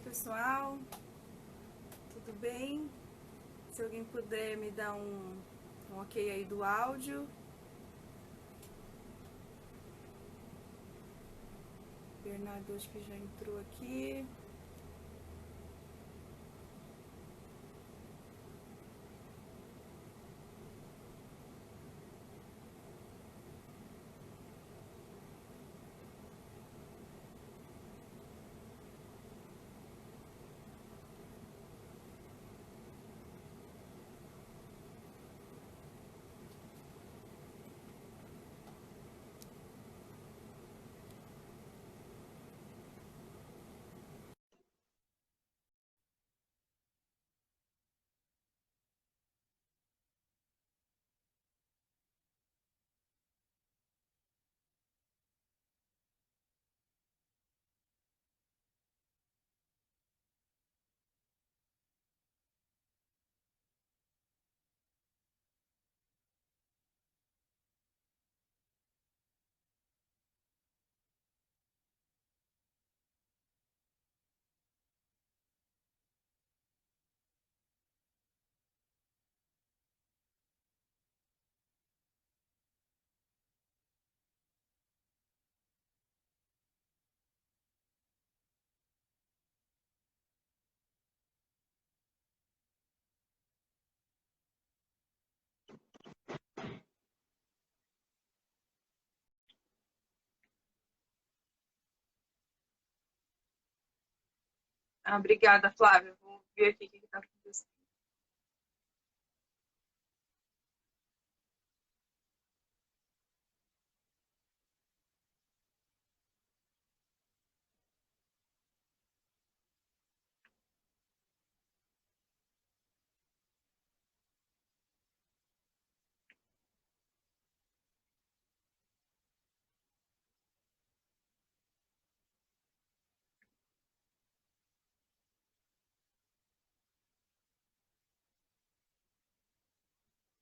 pessoal, tudo bem? Se alguém puder me dar um ok aí do áudio. Bernardo acho que já entrou aqui. Obrigada, Flávia. Vou ver aqui o que está acontecendo.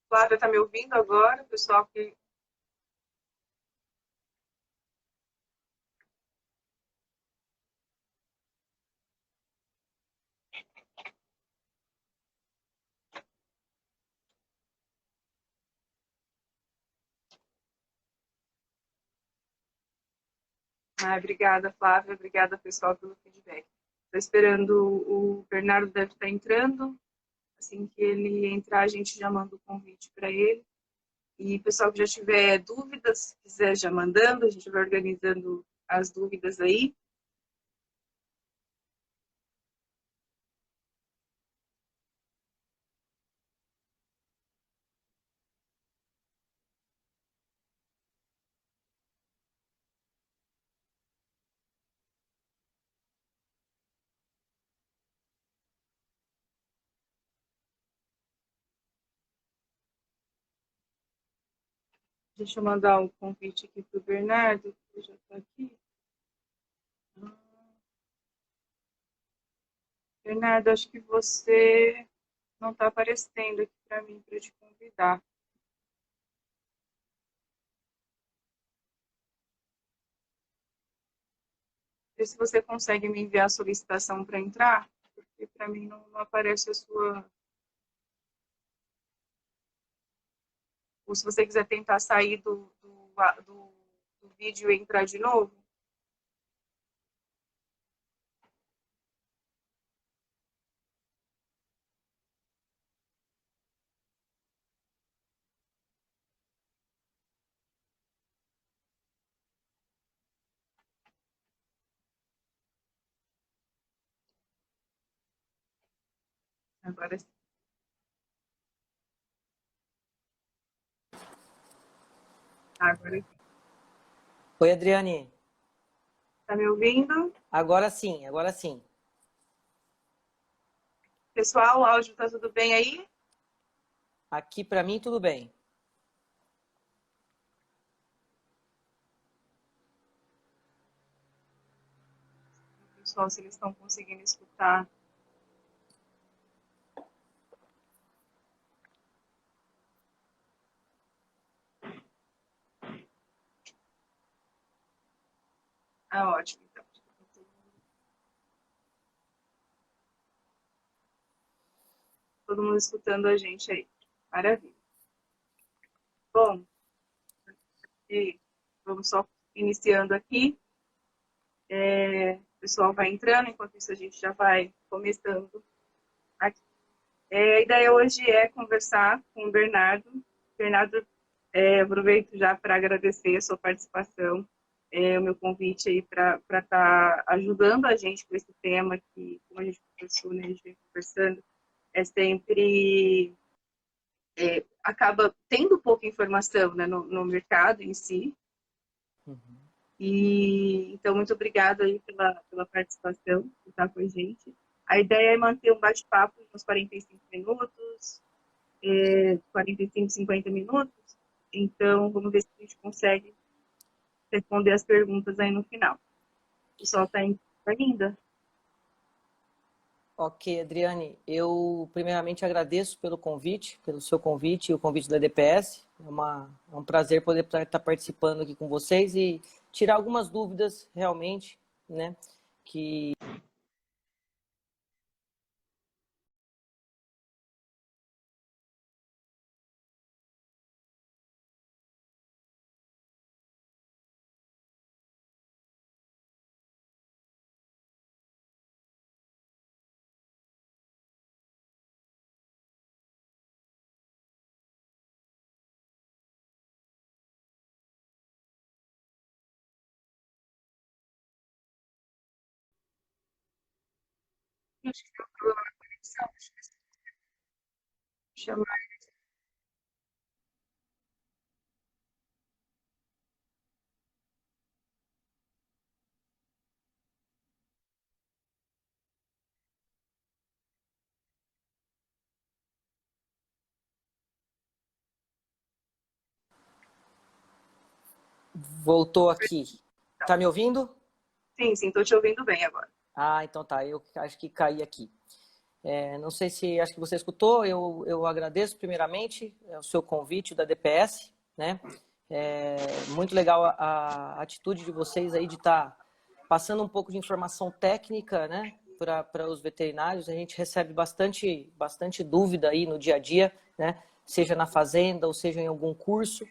Flávia, está me ouvindo agora? Pessoal que... Obrigada, Flávia. Obrigada, pessoal, pelo feedback. Estou esperando, o Bernardo deve estar entrando. Assim que ele entrar, a gente já manda o convite para ele. E pessoal que já tiver dúvidas, se quiser já mandando, a gente vai organizando as dúvidas aí. Deixa eu mandar um convite aqui para o Bernardo, que já está aqui. Bernardo, acho que você não está aparecendo aqui para mim para te convidar. Vê se você consegue me enviar a solicitação para entrar, porque para mim não aparece a sua. Ou se você quiser tentar sair do vídeo e entrar de novo. Agora sim. Agora sim. Oi, Adriane. Tá me ouvindo? Agora sim, agora sim. Pessoal, o áudio tá tudo bem aí? Aqui para mim tudo bem. Pessoal, se eles estão conseguindo escutar. Ótimo, então. todo mundo escutando a gente aí. Maravilha. Bom, e vamos só iniciando aqui. O pessoal vai entrando, enquanto isso a gente já vai começando aqui. A ideia hoje é conversar com o Bernardo. Bernardo, aproveito já para agradecer a sua participação, o meu convite aí para estar ajudando a gente com esse tema que, como a gente conversou, né, a gente vem conversando, sempre acaba tendo pouca informação, né, no mercado em si. Uhum. E então, muito obrigada aí pela participação, por estar com a gente. A ideia é manter um bate-papo de uns 45 minutos, 45, 50 minutos. Então, vamos ver se a gente consegue responder as perguntas aí no final. O pessoal está ainda? Ok, Adriane, eu primeiramente agradeço pelo convite, pelo seu convite e o convite da DPS. É um prazer poder estar participando aqui com vocês e tirar algumas dúvidas realmente, né, que Acho que tem um problema na conexão. Chamar. voltou aqui. Tá me ouvindo? Sim, estou te ouvindo bem agora. Ah, então tá, eu acho que caí aqui. Não sei se, acho que você escutou, eu agradeço primeiramente o seu convite da DPS, né? Muito legal a atitude de vocês aí de estar passando um pouco de informação técnica, né, para os veterinários. A gente recebe bastante dúvida aí no dia a dia, né, seja na fazenda ou seja em algum curso,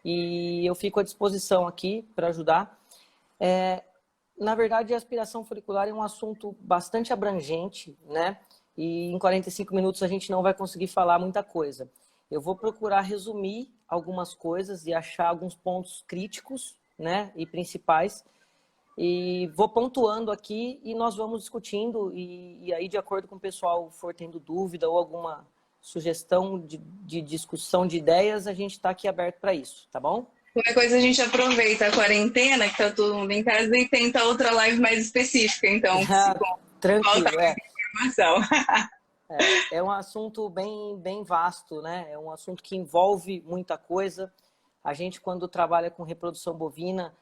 e eu fico à disposição aqui para ajudar. Na verdade, a aspiração folicular é um assunto bastante abrangente, né? E em 45 minutos a gente não vai conseguir falar muita coisa. Eu vou procurar resumir algumas coisas e achar alguns pontos críticos, né, e principais. E vou pontuando aqui e nós vamos discutindo. E aí, de acordo com o pessoal for tendo dúvida ou alguma sugestão de discussão de ideias, a gente está aqui aberto para isso, tá bom? Qualquer coisa a gente aproveita a quarentena, que está todo mundo em casa, e tenta outra live mais específica, então, se falta Tranquilo, informação. É um assunto bem vasto, né? É um assunto que envolve muita coisa. A gente, quando trabalha com reprodução bovina,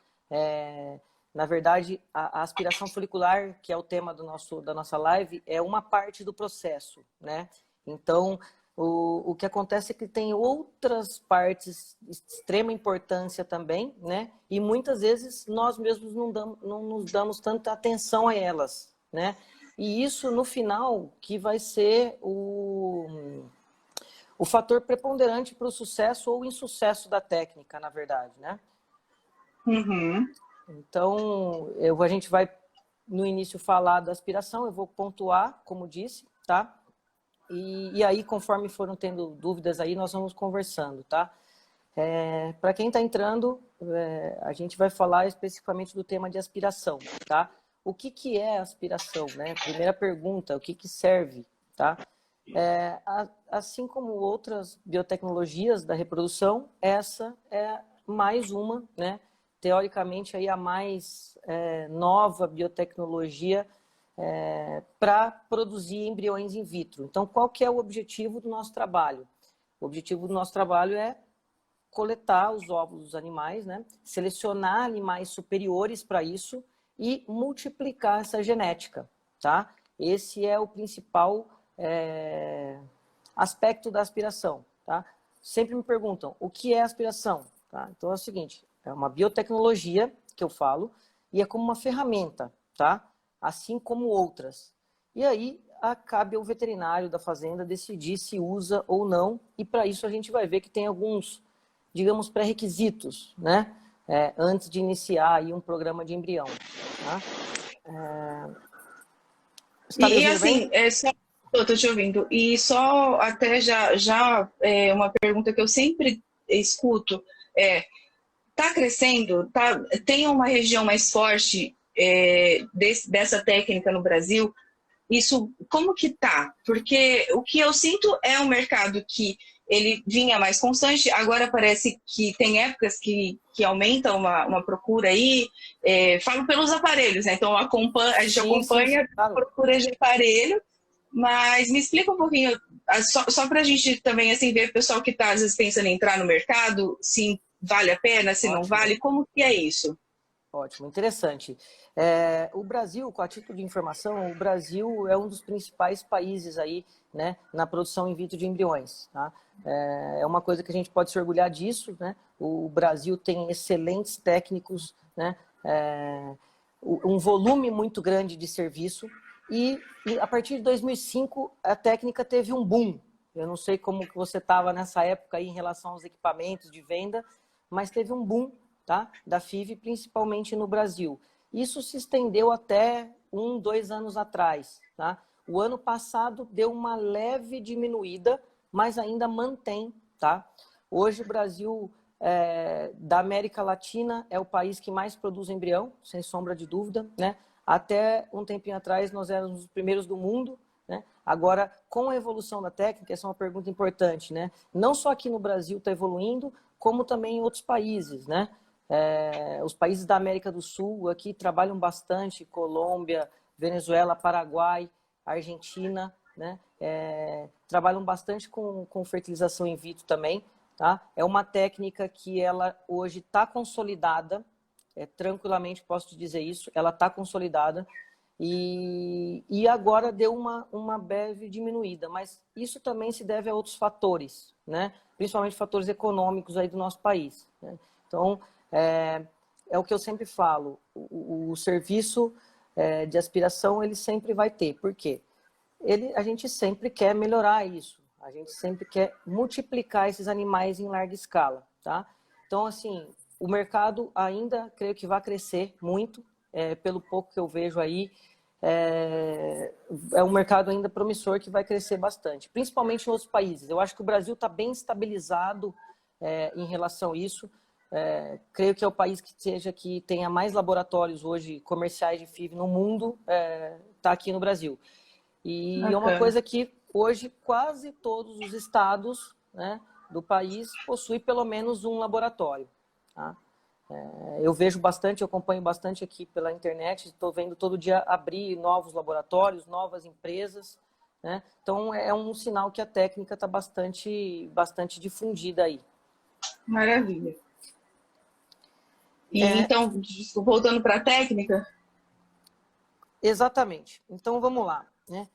na verdade, a aspiração folicular, que é o tema da nossa live, é uma parte do processo, né? Então, o que acontece é que tem outras partes de extrema importância também, né? E muitas vezes nós mesmos não nos damos tanta atenção a elas, né? E isso, no final, que vai ser o fator preponderante para o sucesso ou insucesso da técnica, na verdade, né? Uhum. Então, a gente vai, no início, falar da aspiração, eu vou pontuar, como disse, tá? E aí, conforme foram tendo dúvidas aí, nós vamos conversando, tá? Para quem está entrando, a gente vai falar especificamente do tema de aspiração, tá? O que é aspiração, né? Primeira pergunta, o que serve, tá? Assim como outras biotecnologias da reprodução, essa é mais uma, né? Teoricamente, aí a mais nova biotecnologia para produzir embriões in vitro. Então, qual que é o objetivo do nosso trabalho? O objetivo do nosso trabalho é coletar os óvulos dos animais, né? Selecionar animais superiores para isso e multiplicar essa genética, tá? Esse é o principal aspecto da aspiração, tá? Sempre me perguntam, o que é aspiração? Tá? Então é o seguinte, é uma biotecnologia que eu falo e é como uma ferramenta, tá? Assim como outras. E aí cabe ao veterinário da fazenda decidir se usa ou não, e para isso a gente vai ver que tem alguns, digamos, pré-requisitos, né? Antes de iniciar aí um programa de embrião. Tá? Você está me ouvindo Assim, bem? tô te ouvindo. E só até uma pergunta que eu sempre escuto é, tá crescendo? Tem uma região mais forte dessa técnica no Brasil? Isso, como que tá? Porque o que eu sinto é um mercado que ele vinha mais constante, agora parece que tem épocas que aumenta uma procura aí. Falo pelos aparelhos, né? Então a gente Sim, sim, sim, acompanha a claro. procura de aparelho, mas me explica um pouquinho, só para a gente também assim, ver o pessoal que está às vezes pensando em entrar no mercado, se vale a pena, se não Ótimo. vale, como que é isso? Ótimo, interessante. O Brasil, com a título de informação, o Brasil é um dos principais países aí, né, na produção in vitro de embriões. Tá? É uma coisa que a gente pode se orgulhar disso, né? O Brasil tem excelentes técnicos, né? Um volume muito grande de serviço e a partir de 2005 a técnica teve um boom. Eu não sei como que você estava nessa época aí em relação aos equipamentos de venda, mas teve um boom, tá? Da FIV, principalmente no Brasil. Isso se estendeu até 2 anos atrás. Tá? O ano passado deu uma leve diminuída, mas ainda mantém. Tá? Hoje o Brasil, da América Latina, é o país que mais produz embrião, sem sombra de dúvida. Né? Até um tempinho atrás nós éramos os primeiros do mundo. Né? Agora, com a evolução da técnica, essa é uma pergunta importante. Né? Não só aqui no Brasil está evoluindo, como também em outros países. Né? Os países da América do Sul aqui trabalham bastante, Colômbia, Venezuela, Paraguai, Argentina, né? Trabalham bastante com fertilização in vitro também. Tá? É uma técnica que ela hoje está consolidada, tranquilamente posso te dizer isso, ela está consolidada e agora deu uma breve diminuída, mas isso também se deve a outros fatores, né? Principalmente fatores econômicos aí do nosso país. Né? Então, é o que eu sempre falo, o serviço de aspiração ele sempre vai ter. Por quê? A gente sempre quer melhorar isso, a gente sempre quer multiplicar esses animais em larga escala. Tá? Então, assim, o mercado ainda creio que vai crescer muito, pelo pouco que eu vejo aí, um mercado ainda promissor que vai crescer bastante, principalmente em outros países. Eu acho que o Brasil está bem estabilizado em relação a isso. Creio que é o país que tenha mais laboratórios hoje comerciais de FIV no mundo, está aqui no Brasil. E é uma Bacana. coisa que hoje quase todos os estados, né, do país possuem pelo menos um laboratório. Tá? Eu vejo bastante, eu acompanho bastante aqui pela internet, estou vendo todo dia abrir novos laboratórios, novas empresas. Né? Então é um sinal que a técnica está bastante difundida aí. Maravilha. Então, voltando para a técnica. Exatamente. Então, vamos lá. Né?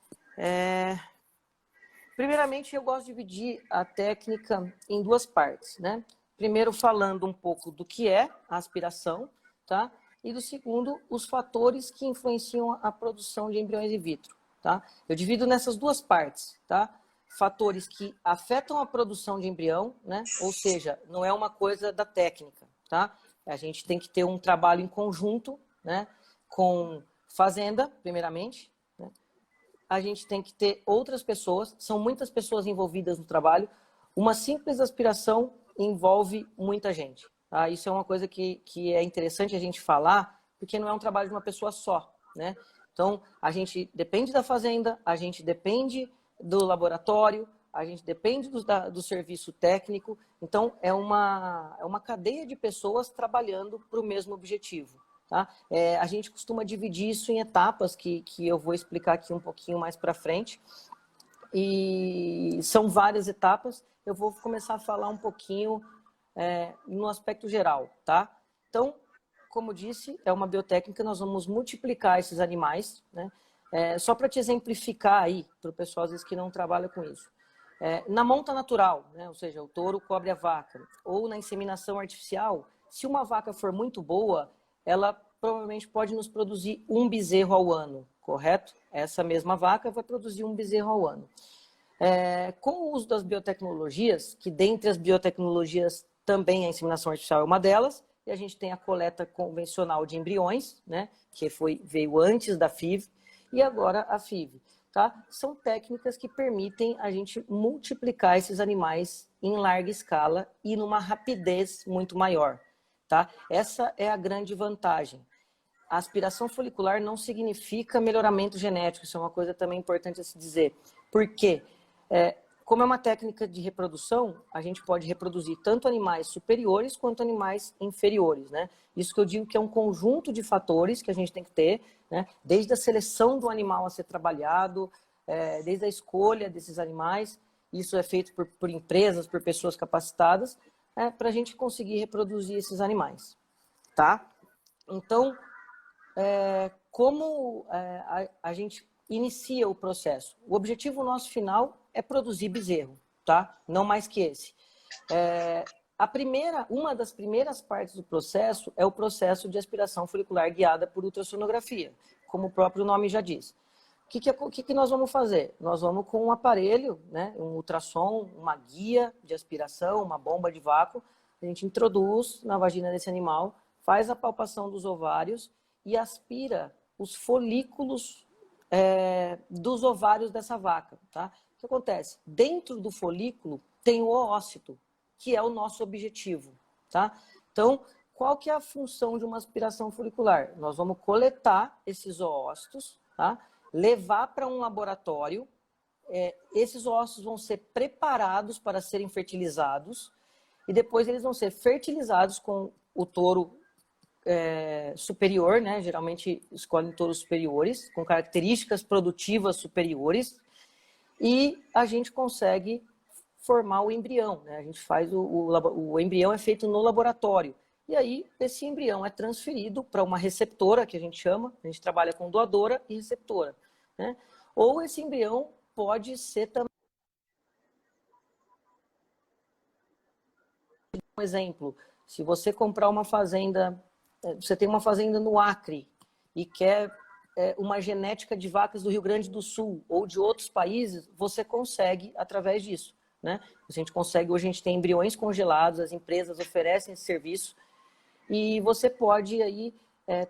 Primeiramente, eu gosto de dividir a técnica em 2 partes. Né? Primeiro, falando um pouco do que é a aspiração, tá? E do segundo, os fatores que influenciam a produção de embriões in vitro. Tá? Eu divido nessas 2 partes. Tá? Fatores que afetam a produção de embrião, né? Ou seja, não é uma coisa da técnica. Tá? A gente tem que ter um trabalho em conjunto, né? Com fazenda, primeiramente. Né? A gente tem que ter outras pessoas, são muitas pessoas envolvidas no trabalho. Uma simples aspiração envolve muita gente. Tá? Isso é uma coisa que é interessante a gente falar, porque não é um trabalho de uma pessoa só. Né? Então, a gente depende da fazenda, a gente depende do laboratório, a gente depende do serviço técnico. Então, é uma cadeia de pessoas trabalhando para o mesmo objetivo. Tá? A gente costuma dividir isso em etapas, que eu vou explicar aqui um pouquinho mais para frente. E são várias etapas. Eu vou começar a falar um pouquinho no aspecto geral. Tá? Então, como disse, é uma biotécnica, nós vamos multiplicar esses animais. Né? Só para te exemplificar aí, para o pessoal às vezes que não trabalha com isso. Na monta natural, né? Ou seja, o touro cobre a vaca, ou na inseminação artificial, se uma vaca for muito boa, ela provavelmente pode nos produzir um bezerro ao ano, correto? essa mesma vaca vai produzir um bezerro ao ano. Com o uso das biotecnologias, que dentre as biotecnologias também a inseminação artificial é uma delas, e a gente tem a coleta convencional de embriões, né, que veio antes da FIV, e agora a FIV. Tá? São técnicas que permitem a gente multiplicar esses animais em larga escala e numa rapidez muito maior. Tá? Essa é a grande vantagem. A aspiração folicular não significa melhoramento genético, isso é uma coisa também importante a se dizer. Por quê? Como é uma técnica de reprodução, a gente pode reproduzir tanto animais superiores quanto animais inferiores, né? Isso que eu digo que é um conjunto de fatores que a gente tem que ter, né? Desde a seleção do animal a ser trabalhado, desde a escolha desses animais, isso é feito por empresas, por pessoas capacitadas, para a gente conseguir reproduzir esses animais, tá? Então, como a gente inicia o processo? O objetivo nosso final é produzir bezerro, tá? Não mais que esse. Uma das primeiras partes do processo é o processo de aspiração folicular guiada por ultrassonografia, como o próprio nome já diz. O que nós vamos fazer? Nós vamos com um aparelho, né, um ultrassom, uma guia de aspiração, uma bomba de vácuo, a gente introduz na vagina desse animal, faz a palpação dos ovários e aspira os folículos dos ovários dessa vaca, tá? O que acontece? Dentro do folículo tem o oócito, que é o nosso objetivo, tá? Então, qual que é a função de uma aspiração folicular? Nós vamos coletar esses oócitos, tá? Levar para um laboratório, esses oócitos vão ser preparados para serem fertilizados e depois eles vão ser fertilizados com o touro superior, né? Geralmente escolhem touros superiores, com características produtivas superiores, e a gente consegue formar o embrião, né? A gente faz o embrião é feito no laboratório, e aí esse embrião é transferido para uma receptora, que a gente chama, a gente trabalha com doadora e receptora, né? Ou esse embrião pode ser também um exemplo, se você comprar uma fazenda, você tem uma fazenda no Acre e quer uma genética de vacas do Rio Grande do Sul ou de outros países, você consegue através disso, né? A gente consegue, hoje a gente tem embriões congelados, as empresas oferecem esse serviço e você pode aí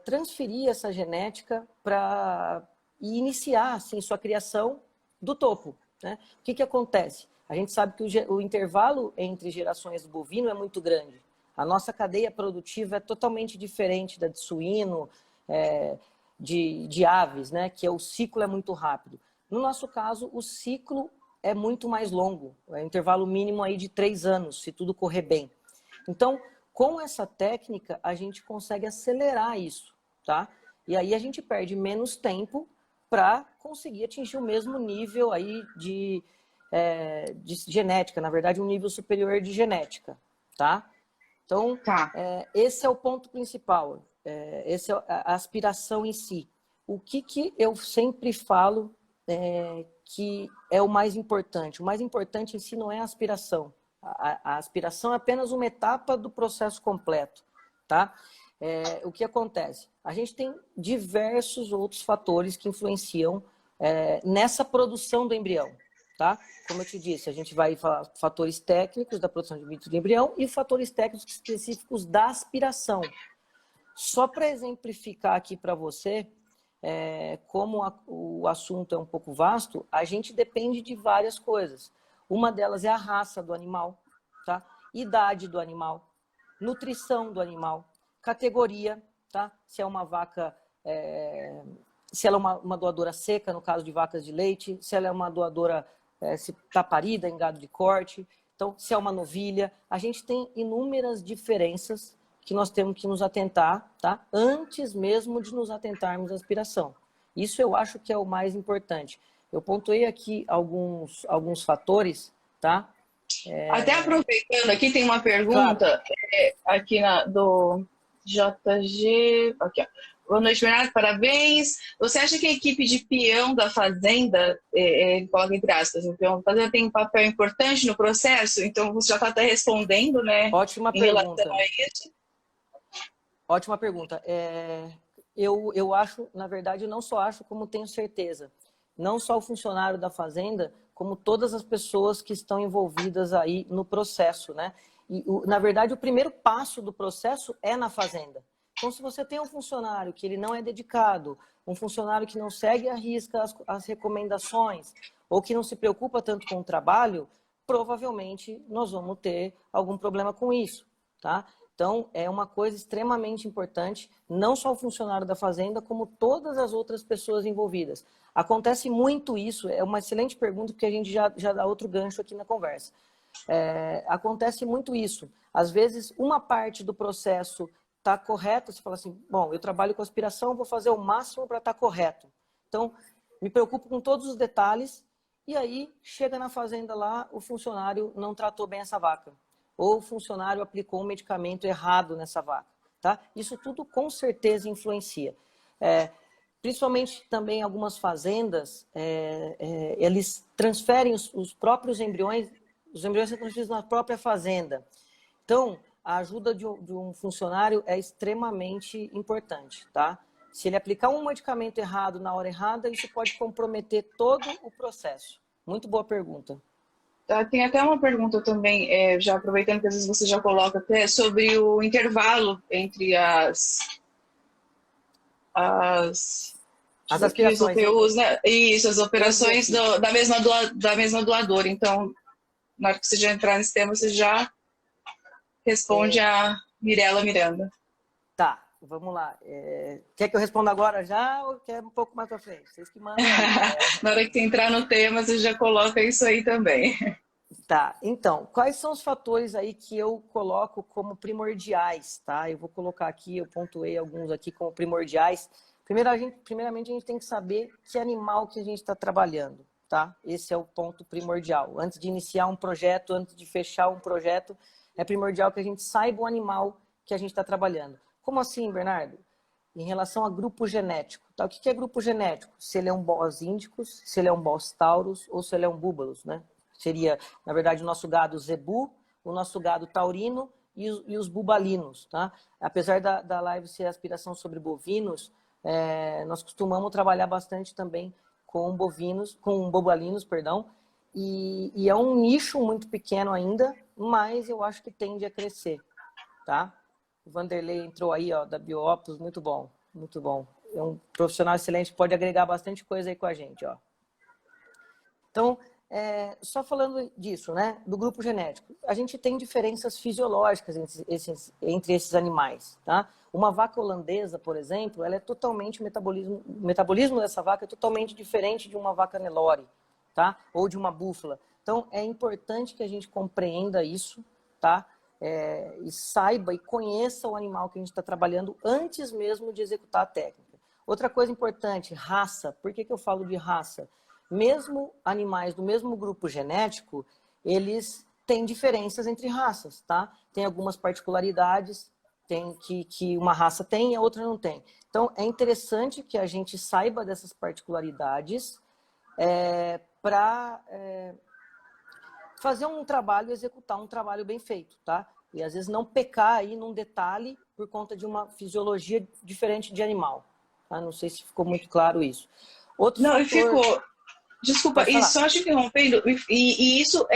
transferir essa genética para iniciar assim, sua criação do topo, né? O que acontece? A gente sabe que o intervalo entre gerações do bovino é muito grande. A nossa cadeia produtiva é totalmente diferente da de suíno, de aves, né? Que o ciclo é muito rápido. No nosso caso, o ciclo é muito mais longo, é um intervalo mínimo aí de 3 anos, se tudo correr bem. Então, com essa técnica, a gente consegue acelerar isso, tá? E aí a gente perde menos tempo para conseguir atingir o mesmo nível aí de genética, na verdade, um nível superior de genética, tá? Então, esse é o ponto principal, essa é a aspiração em si. O que eu sempre falo que é o mais importante? O mais importante em si não é a aspiração. A aspiração é apenas uma etapa do processo completo, tá? O que acontece? A gente tem diversos outros fatores que influenciam nessa produção do embrião, tá? Como eu te disse, a gente vai falar fatores técnicos da produção de embrião e fatores técnicos específicos da aspiração. Só para exemplificar aqui para você, como o assunto é um pouco vasto, a gente depende de várias coisas. Uma delas é a raça do animal, tá? Idade do animal, nutrição do animal, categoria, tá? Se é uma vaca, se ela é uma doadora seca, no caso de vacas de leite, se ela é uma doadora se está parida em gado de corte, então se é uma novilha, a gente tem inúmeras diferenças que nós temos que nos atentar, tá? Antes mesmo de nos atentarmos à aspiração. Isso eu acho que é o mais importante. Eu pontuei aqui alguns fatores, tá? Até aproveitando aqui, tem uma pergunta aqui do JG. Aqui, ó. Boa noite, Bernardo, parabéns. Você acha que a equipe de peão da fazenda, coloca entre aspas, o peão da fazenda tem um papel importante no processo? Então você já está até respondendo, né? Ótima em pergunta. relação a isso. Ótima pergunta. eu acho, na verdade, eu não só acho, como tenho certeza. Não só o funcionário da fazenda, como todas as pessoas que estão envolvidas aí no processo, né? E, na verdade, o primeiro passo do processo é na fazenda. Então, se você tem um funcionário que ele não é dedicado, um funcionário que não segue à risca as recomendações, ou que não se preocupa tanto com o trabalho, provavelmente nós vamos ter algum problema com isso, tá? Então, é uma coisa extremamente importante, não só o funcionário da fazenda, como todas as outras pessoas envolvidas. Acontece muito isso, é uma excelente pergunta, porque a gente já dá outro gancho aqui na conversa. Acontece muito isso. Às vezes, uma parte do processo está correta, você fala assim, bom, eu trabalho com aspiração, vou fazer o máximo para estar correto. Então, me preocupo com todos os detalhes, e aí chega na fazenda lá, o funcionário não tratou bem essa vaca. Ou o funcionário aplicou um medicamento errado nessa vaca. Tá? Isso tudo com certeza influencia. Principalmente também algumas fazendas, eles transferem os próprios embriões, os embriões são transferidos na própria fazenda. Então, a ajuda de um funcionário é extremamente importante. Tá? Se ele aplicar um medicamento errado na hora errada, isso pode comprometer todo o processo. Muito boa pergunta. Tem até uma pergunta também, já aproveitando que às vezes você já coloca até, sobre o intervalo entre as aspirações, OPUs, né? Isso, as operações da mesma doadora. Então, na hora que você já entrar nesse tema, você já responde a Mirela Miranda. Tá, vamos lá. Quer que eu responda agora já ou quer um pouco mais para frente? Vocês que mandam. Na hora que você entrar no tema, você já coloca isso aí também. Tá, então, quais são os fatores aí que eu coloco como primordiais, tá? Eu vou colocar aqui, eu pontuei alguns aqui como primordiais. Primeiramente, a gente tem que saber que animal que a gente está trabalhando, tá? Esse é o ponto primordial. Antes de iniciar um projeto, antes de fechar um projeto, é primordial que a gente saiba o animal que a gente está trabalhando. Como assim, Bernardo? Em relação a grupo genético. Tá? O que é grupo genético? Se ele é um Bos índicos, se ele é um Bos taurus ou se ele é um búbalos, né? Seria, na verdade, o nosso gado zebu, o nosso gado taurino e os bubalinos. Tá? Apesar da live ser aspiração sobre bovinos, nós costumamos trabalhar bastante também com bovinos, com bubalinos, perdão, e é um nicho muito pequeno ainda, mas eu acho que tende a crescer. Tá? O Vanderlei entrou aí, ó, da Bioopus, muito bom, muito bom. É um profissional excelente, pode agregar bastante coisa aí com a gente, ó. Então, só falando disso, né, do grupo genético, a gente tem diferenças fisiológicas entre esses animais, tá? Uma vaca holandesa, por exemplo, ela é totalmente, o metabolismo dessa vaca é totalmente diferente de uma vaca Nelore, tá? Ou de uma búfala. Então, é importante que a gente compreenda isso, tá? E saiba e conheça o animal que a gente está trabalhando antes mesmo de executar a técnica. Outra coisa importante, raça. Por que eu falo de raça? Mesmo animais do mesmo grupo genético, eles têm diferenças entre raças, tá? Tem algumas particularidades que uma raça tem e a outra não tem. Então, é interessante que a gente saiba dessas particularidades para fazer um trabalho, executar um trabalho bem feito, tá? E às vezes não pecar aí num detalhe por conta de uma fisiologia diferente de animal. Tá? Não sei se ficou muito claro isso. Outro não, fator... ficou. Desculpa, e só te interrompendo, e isso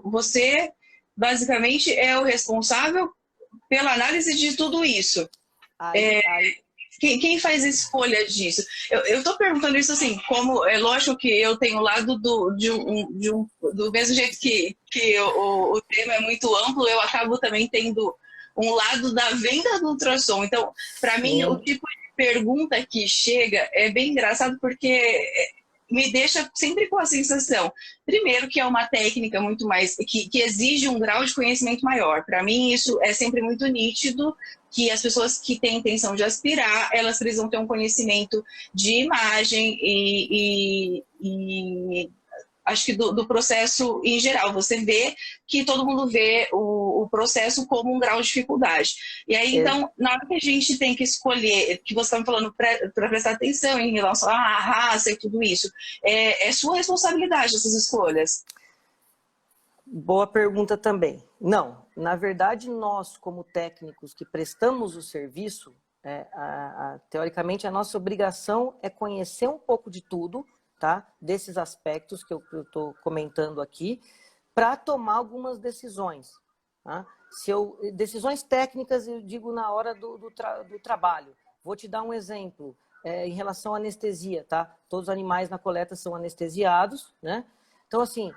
você basicamente é o responsável pela análise de tudo isso. Quem faz a escolha disso? Eu estou perguntando isso assim, como é lógico que eu tenho o lado do mesmo jeito que o tema é muito amplo, eu acabo também tendo um lado da venda do ultrassom. Então, para mim, o tipo de pergunta que chega é bem engraçado porque me deixa sempre com a sensação, primeiro, que é uma técnica muito mais, que exige um grau de conhecimento maior. Para mim, isso é sempre muito nítido, que as pessoas que têm intenção de aspirar, elas precisam ter um conhecimento de imagem e acho que do processo em geral. Você vê que todo mundo vê o processo como um grau de dificuldade. E aí, então, na hora que a gente tem que escolher, que você está me falando para prestar atenção em relação à raça e tudo isso, é sua responsabilidade essas escolhas? Boa pergunta também. Não, na verdade, nós, como técnicos que prestamos o serviço, teoricamente, a nossa obrigação é conhecer um pouco de tudo, tá? Desses aspectos que eu estou comentando aqui, para tomar algumas decisões. Tá? Decisões técnicas, eu digo na hora do trabalho. Vou te dar um exemplo em relação à anestesia, tá? Todos os animais na coleta são anestesiados, né? Então, assim,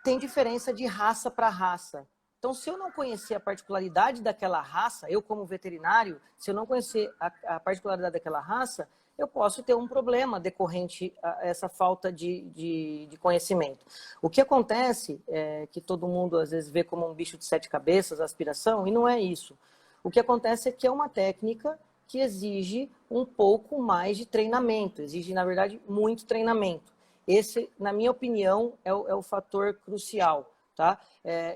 tem diferença de raça para raça. Então, se eu não conhecer a particularidade daquela raça, eu como veterinário, se eu não conhecer a particularidade daquela raça, eu posso ter um problema decorrente a essa falta de conhecimento. O que acontece é que todo mundo às vezes vê como um bicho de 7 cabeças, a aspiração, e não é isso. O que acontece é que é uma técnica que exige um pouco mais de treinamento, exige, na verdade, muito treinamento. Esse, na minha opinião, é o fator crucial, tá?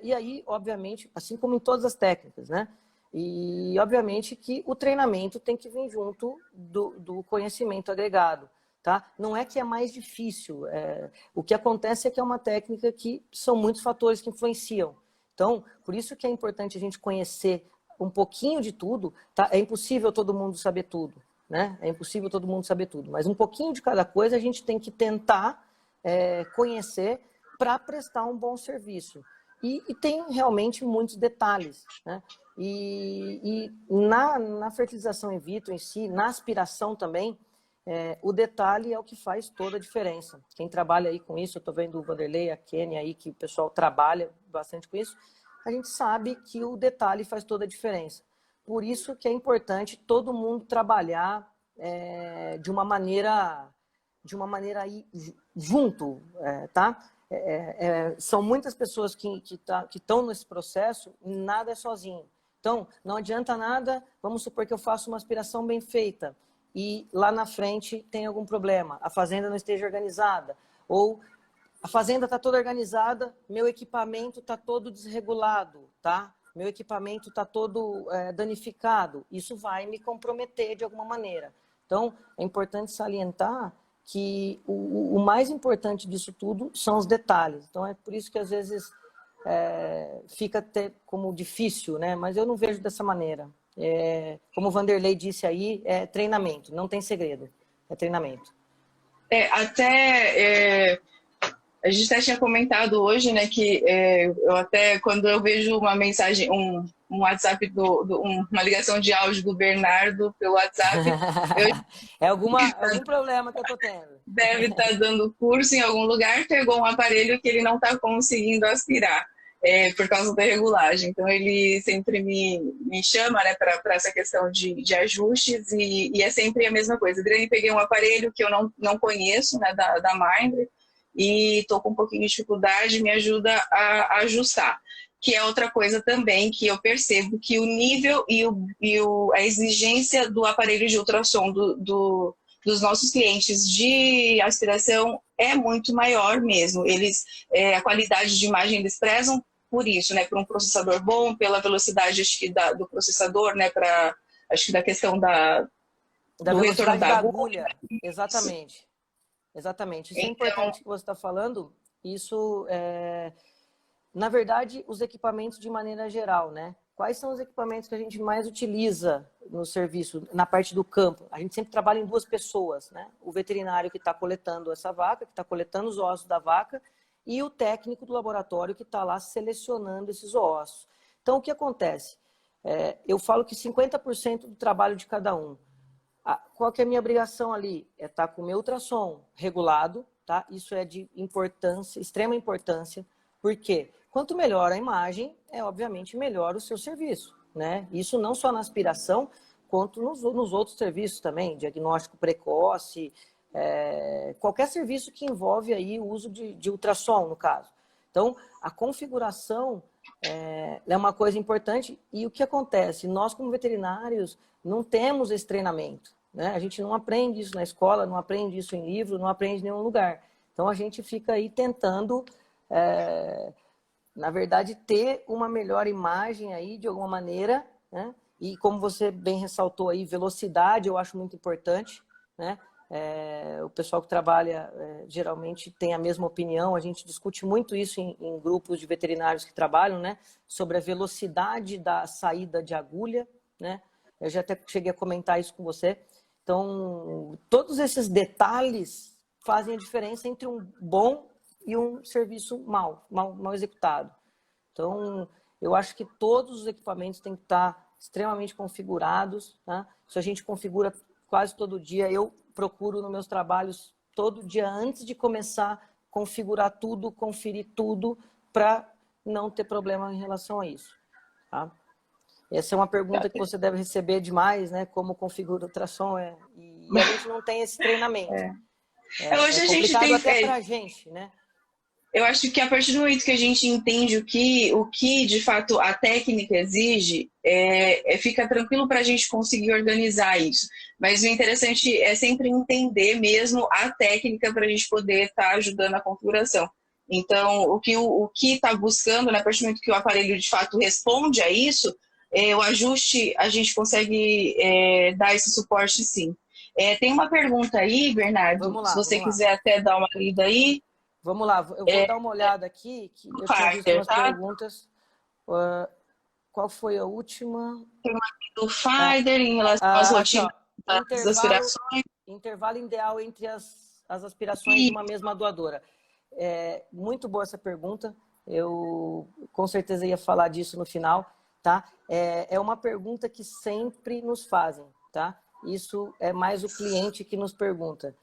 E aí, obviamente, assim como em todas as técnicas, né? E, obviamente, que o treinamento tem que vir junto do conhecimento agregado, tá? Não é que é mais difícil. O que acontece é que é uma técnica que são muitos fatores que influenciam. Então, por isso que é importante a gente conhecer um pouquinho de tudo, tá? É impossível todo mundo saber tudo, né? É impossível todo mundo saber tudo, mas um pouquinho de cada coisa a gente tem que tentar conhecer para prestar um bom serviço. E tem realmente muitos detalhes, né? E na fertilização in vitro em si, na aspiração também, o detalhe é o que faz toda a diferença. Quem trabalha aí com isso, eu estou vendo o Vanderlei, a Kênia aí, que o pessoal trabalha bastante com isso, a gente sabe que o detalhe faz toda a diferença. Por isso que é importante todo mundo trabalhar de uma maneira aí junto, tá? São muitas pessoas que estão nesse processo e nada é sozinho. Então, não adianta nada, vamos supor que eu faça uma aspiração bem feita e lá na frente tem algum problema, a fazenda não esteja organizada, ou a fazenda está toda organizada, meu equipamento está todo desregulado, tá? Meu equipamento está todo danificado. Isso vai me comprometer de alguma maneira. Então, é importante salientar que o mais importante disso tudo são os detalhes. Então, é por isso que às vezes fica até como difícil, né? Mas eu não vejo dessa maneira. Como o Vanderlei disse aí, é treinamento, não tem segredo, é treinamento. A gente até tinha comentado hoje, né, que eu até, quando eu vejo uma mensagem, um WhatsApp, uma ligação de áudio do Bernardo pelo WhatsApp, é algum problema que eu tô tendo. Deve estar dando curso em algum lugar, pegou um aparelho que ele não está conseguindo aspirar, por causa da regulagem. Então, ele sempre me chama, né, para essa questão de ajustes, e é sempre a mesma coisa. Adriane, peguei um aparelho que eu não conheço, né, da Mindray, e estou com um pouquinho de dificuldade, me ajuda a ajustar. Que é outra coisa também que eu percebo que o nível e a exigência do aparelho de ultrassom dos nossos clientes de aspiração é muito maior mesmo. A qualidade de imagem eles prezam por isso, né? Por um processador bom, pela velocidade acho que do processador, né? Acho que da questão da velocidade da agulha. Exatamente. Exatamente. Isso é importante que você está falando. Isso na verdade, os equipamentos de maneira geral, né? Quais são os equipamentos que a gente mais utiliza no serviço, na parte do campo? A gente sempre trabalha em 2 pessoas, né? O veterinário que está coletando essa vaca, que está coletando os ossos da vaca, e o técnico do laboratório que está lá selecionando esses ossos. Então, o que acontece? Eu falo que 50% do trabalho de cada um. Qual que é a minha obrigação ali? É estar com o meu ultrassom regulado, tá? Isso é de importância, extrema importância, porque quanto melhor a imagem, obviamente melhor o seu serviço, né? Isso não só na aspiração, quanto nos outros serviços também, diagnóstico precoce, qualquer serviço que envolve aí o uso de ultrassom, no caso. Então, a configuração é uma coisa importante. E o que acontece? Nós, como veterinários, não temos esse treinamento, né? A gente não aprende isso na escola, não aprende isso em livro, não aprende em nenhum lugar. Então, a gente fica aí tentando, na verdade, ter uma melhor imagem aí, de alguma maneira, né? E como você bem ressaltou aí, velocidade eu acho muito importante, né? O pessoal que trabalha geralmente tem a mesma opinião. A gente discute muito isso em grupos de veterinários que trabalham, né? Sobre a velocidade da saída de agulha, né? Eu já até cheguei a comentar isso com você. Então, todos esses detalhes fazem a diferença entre um bom e um serviço mal executado. Então, eu acho que todos os equipamentos têm que estar extremamente configurados, tá? Isso a gente configura quase todo dia. Eu procuro nos meus trabalhos todo dia, antes de começar, configurar tudo, conferir tudo, para não ter problema em relação a isso, tá? Essa é uma pergunta que você deve receber demais, né? Como configura o ultrassom, e a gente não tem esse treinamento. Hoje a gente complicado tem até para a gente, né? Eu acho que a partir do momento que a gente entende o que de fato a técnica exige, fica tranquilo para a gente conseguir organizar isso. Mas o interessante é sempre entender mesmo a técnica para a gente poder estar ajudando a configuração. Então, o que está buscando, né, a partir do momento que o aparelho de fato responde a isso, o ajuste a gente consegue dar esse suporte sim. Tem uma pergunta aí, Bernardo, se você quiser até dar uma lida aí. Vamos lá, eu vou dar uma olhada aqui, que eu tinha visto umas perguntas. Qual foi a última? Tem uma aqui do Fider em relação às rotinas das aspirações. Intervalo ideal entre as aspirações de uma mesma doadora. Muito boa essa pergunta. Eu com certeza ia falar disso no final, tá? É uma pergunta que sempre nos fazem, tá? Isso é mais o cliente que nos pergunta.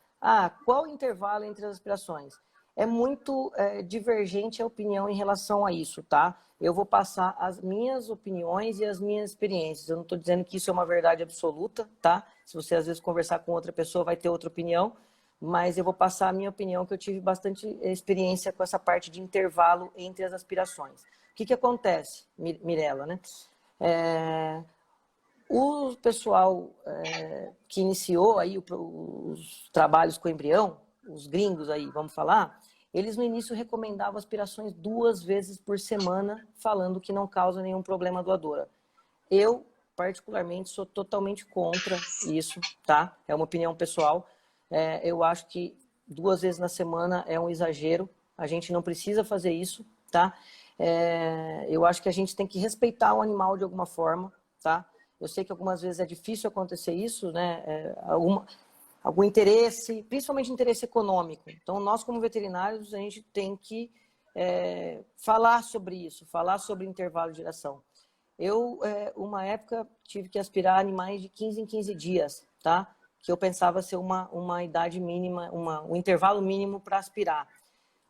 Qual o intervalo entre as aspirações? É muito divergente a opinião em relação a isso, tá? Eu vou passar as minhas opiniões e as minhas experiências. Eu não estou dizendo que isso é uma verdade absoluta, tá? Se você às vezes conversar com outra pessoa, vai ter outra opinião, mas eu vou passar a minha opinião, que eu tive bastante experiência com essa parte de intervalo entre as aspirações. O que acontece, Mirela, né? O pessoal que iniciou aí os trabalhos com embrião, os gringos aí, vamos falar, eles no início recomendavam aspirações 2 vezes por semana, falando que não causa nenhum problema doadora. Eu, particularmente, sou totalmente contra isso, tá? É uma opinião pessoal. Eu acho que 2 vezes na semana é um exagero. A gente não precisa fazer isso, tá? Eu acho que a gente tem que respeitar o animal de alguma forma, tá? Eu sei que algumas vezes é difícil acontecer isso, né? Algum interesse, principalmente interesse econômico. Então, nós como veterinários, a gente tem que falar sobre isso, falar sobre intervalo de geração. Eu, uma época, tive que aspirar animais de 15 em 15 dias, tá? Que eu pensava ser uma idade mínima, um intervalo mínimo para aspirar.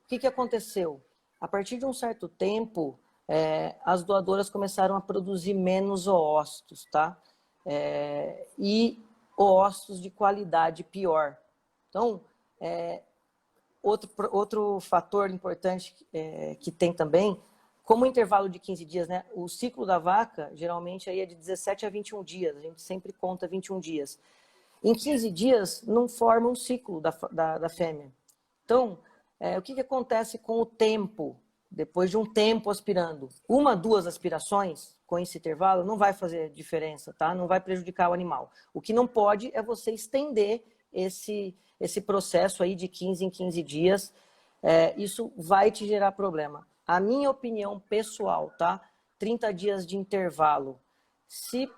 O que aconteceu? A partir de um certo tempo, as doadoras começaram a produzir menos oócitos, tá? E oócitos de qualidade pior. Então, outro fator importante que tem também, como o intervalo de 15 dias, né? O ciclo da vaca, geralmente, aí é de 17 a 21 dias. A gente sempre conta 21 dias. Em 15 dias, não forma um ciclo da fêmea. Então, o que acontece com o tempo? Depois de um tempo aspirando, 1, 2 aspirações com esse intervalo não vai fazer diferença, tá? Não vai prejudicar o animal. O que não pode é você estender esse processo aí de 15 em 15 dias. Isso vai te gerar problema. A minha opinião pessoal, tá? 30 dias de intervalo. Se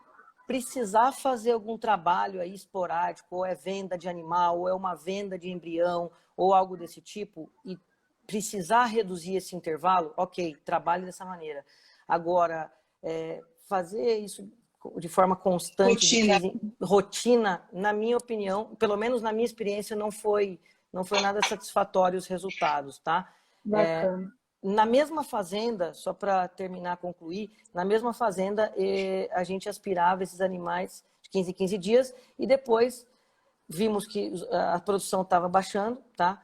precisar fazer algum trabalho aí esporádico, ou é venda de animal, ou é uma venda de embrião, ou algo desse tipo, e precisar reduzir esse intervalo, ok, trabalhe dessa maneira. Agora, fazer isso de forma constante, rotina, na minha opinião, pelo menos na minha experiência, não foi nada satisfatório os resultados, tá? Na mesma fazenda, só para terminar, concluir, na mesma fazenda a gente aspirava esses animais de 15 em 15 dias e depois vimos que a produção estava baixando, tá?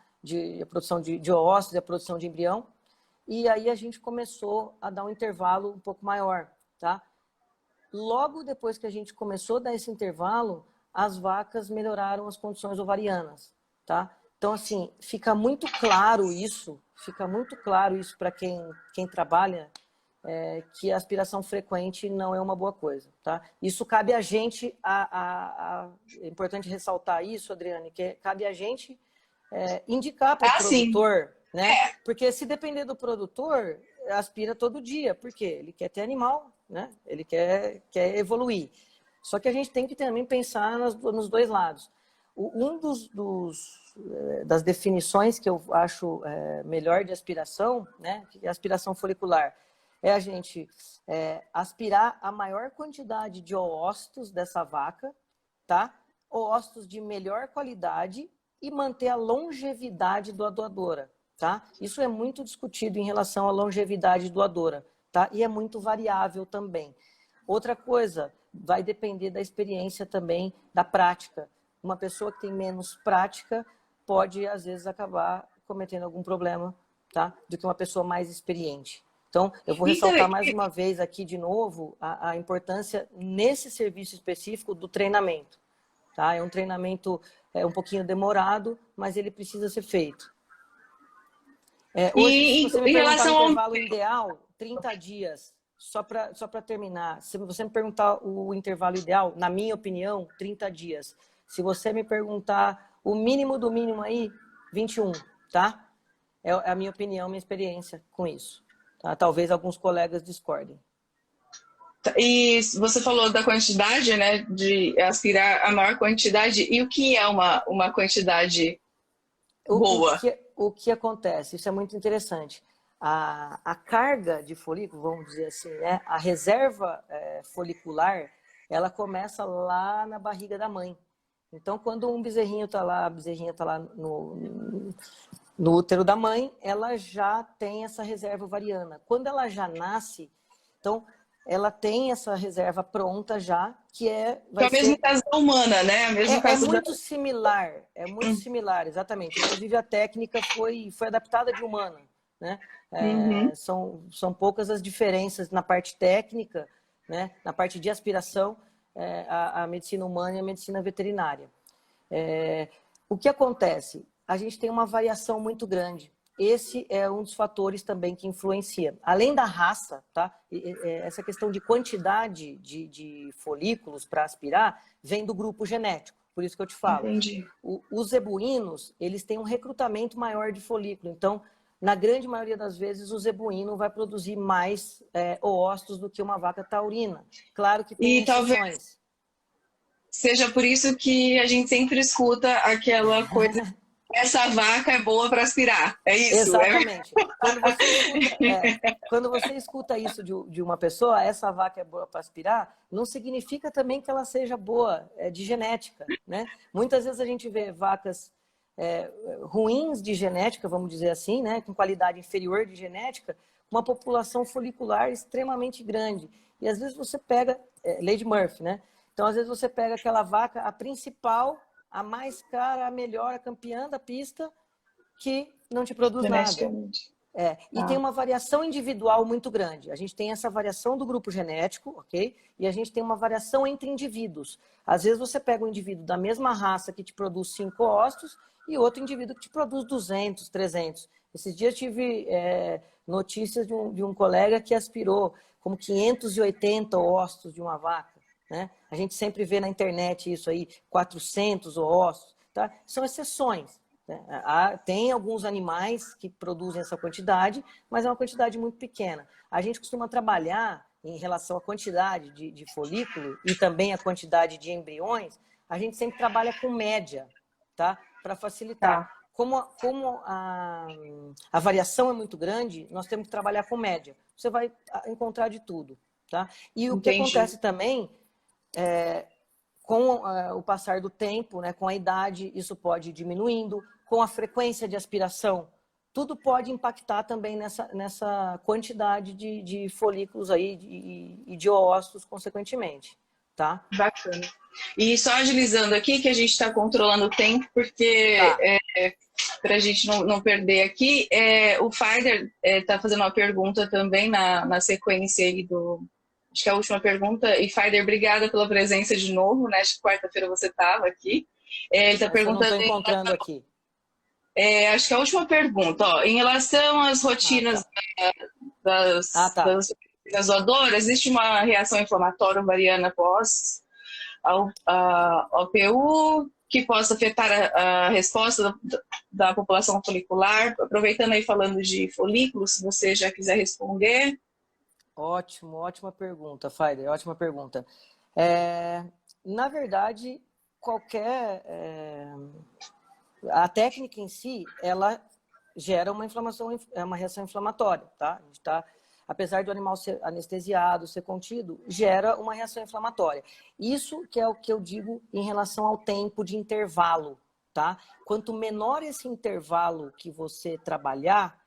A produção de oócitos e a produção de embrião. E aí a gente começou a dar um intervalo um pouco maior, tá? Logo depois que a gente começou a dar esse intervalo, as vacas melhoraram as condições ovarianas, tá? Então, assim, fica muito claro isso para quem trabalha, que a aspiração frequente não é uma boa coisa, tá? Isso cabe a gente, é importante ressaltar isso, Adriane, que cabe a gente indicar para o produtor, né? Porque se depender do produtor, aspira todo dia, porque ele quer ter animal, né? Ele quer evoluir. Só que a gente tem que também pensar nos dois lados. Das definições que eu acho melhor de aspiração, né, que é a aspiração folicular, é a gente aspirar a maior quantidade de oócitos dessa vaca, tá? Oócitos de melhor qualidade e manter a longevidade doadora, tá? Isso é muito discutido em relação à longevidade doadora, tá? E é muito variável também. Outra coisa, vai depender da experiência também, da prática. Uma pessoa que tem menos prática pode, às vezes, acabar cometendo algum problema, tá? Do que uma pessoa mais experiente. Então, eu vou ressaltar mais uma vez aqui de novo a importância nesse serviço específico do treinamento. Tá? É um treinamento um pouquinho demorado, mas ele precisa ser feito. Hoje, se você me perguntar o intervalo ideal, 30 dias, só para terminar. Se você me perguntar o intervalo ideal, na minha opinião, 30 dias. Se você me perguntar o mínimo do mínimo aí, 21, tá? É a minha opinião, minha experiência com isso. Tá? Talvez alguns colegas discordem. E você falou da quantidade, né? De aspirar a maior quantidade. E o que é uma quantidade boa? O que acontece? Isso é muito interessante. A carga de folículo, vamos dizer assim, né? A reserva folicular, ela começa lá na barriga da mãe. Então, quando um bezerrinho está lá, a bezerrinha está lá no útero da mãe, ela já tem essa reserva ovariana. Quando ela já nasce, então, ela tem essa reserva pronta já, que é... É o mesmo caso da humana, né? É muito similar, exatamente. Inclusive, a técnica foi adaptada de humana, né? São poucas as diferenças na parte técnica, né? Na parte de aspiração, a medicina humana e a medicina veterinária. O que acontece? A gente tem uma variação muito grande. Esse é um dos fatores também que influencia. Além da raça, tá? Essa questão de quantidade de folículos para aspirar vem do grupo genético. Por isso que eu te falo. Entendi. Os zebuínos, eles têm um recrutamento maior de folículo. Então, na grande maioria das vezes, o zebuíno vai produzir mais oócitos do que uma vaca taurina. Claro que tem exceções. Talvez seja por isso que a gente sempre escuta aquela coisa... Essa vaca é boa para aspirar, é isso? Exatamente. Quando você escuta isso de uma pessoa, essa vaca é boa para aspirar, não significa também que ela seja boa de genética, né? Muitas vezes a gente vê vacas ruins de genética, vamos dizer assim, né? Com qualidade inferior de genética, uma população folicular extremamente grande. E às vezes você pega, lei de Murphy, né? Então às vezes você pega aquela vaca, a principal, a mais cara, a melhor, a campeã da pista, que não te produz nada. E tem uma variação individual muito grande. A gente tem essa variação do grupo genético, ok? E a gente tem uma variação entre indivíduos. Às vezes você pega um indivíduo da mesma raça que te produz 5 ócitos e outro indivíduo que te produz 200, 300. Esses dias tive notícias de um colega que aspirou como 580 ócitos de uma vaca. Né? A gente sempre vê na internet isso aí, 400 oócitos, tá? São exceções. Né? Tem alguns animais que produzem essa quantidade, mas é uma quantidade muito pequena. A gente costuma trabalhar em relação à quantidade de folículo e também a quantidade de embriões, a gente sempre trabalha com média, tá? Para facilitar. Como a variação é muito grande, nós temos que trabalhar com média. Você vai encontrar de tudo. Tá? E o que acontece também... com o passar do tempo, né, com a idade, isso pode ir diminuindo, com a frequência de aspiração, tudo pode impactar também nessa quantidade de folículos aí e de oócitos, consequentemente. Tá? Bacana. E só agilizando aqui, que a gente está controlando o tempo, porque para a gente não perder aqui, o Fider está fazendo uma pergunta também na sequência aí acho que é a última pergunta. E, Fider, obrigada pela presença de novo, né? Acho que quarta-feira você estava aqui. Ele está perguntando... Eu não estou encontrando aqui. Acho que é a última pergunta. Ó, em relação às rotinas das doadoras, existe uma reação inflamatória ovariana após a OPU que possa afetar a resposta da população folicular? Aproveitando aí falando de folículos, se você já quiser responder... Ótima pergunta, Fider, ótima pergunta. Na verdade, a técnica em si, ela gera uma inflamação, uma reação inflamatória, tá? A gente tá, apesar do animal ser anestesiado, ser contido, gera uma reação inflamatória. Isso que é o que eu digo em relação ao tempo de intervalo, tá? Quanto menor esse intervalo que você trabalhar,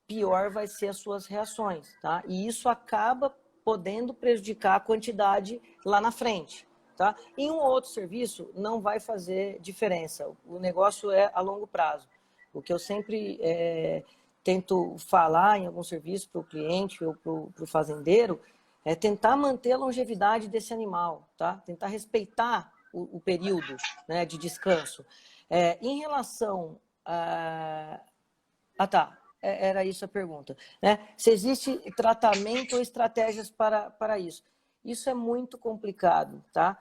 pior vai ser as suas reações, tá? E isso acaba podendo prejudicar a quantidade lá na frente, tá? Em um ou outro serviço não vai fazer diferença. O negócio é a longo prazo. O que eu sempre tento falar em algum serviço para o cliente ou para o fazendeiro é tentar manter a longevidade desse animal, tá? Tentar respeitar o período, né, de descanso. Em relação a... tá. Era isso a pergunta, né? Se existe tratamento ou estratégias para isso. Isso é muito complicado, tá?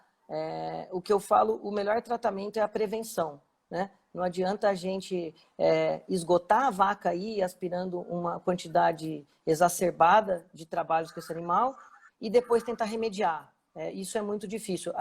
O que eu falo, o melhor tratamento é a prevenção, né? Não adianta a gente esgotar a vaca aí, aspirando uma quantidade exacerbada de trabalhos com esse animal e depois tentar remediar. Isso é muito difícil.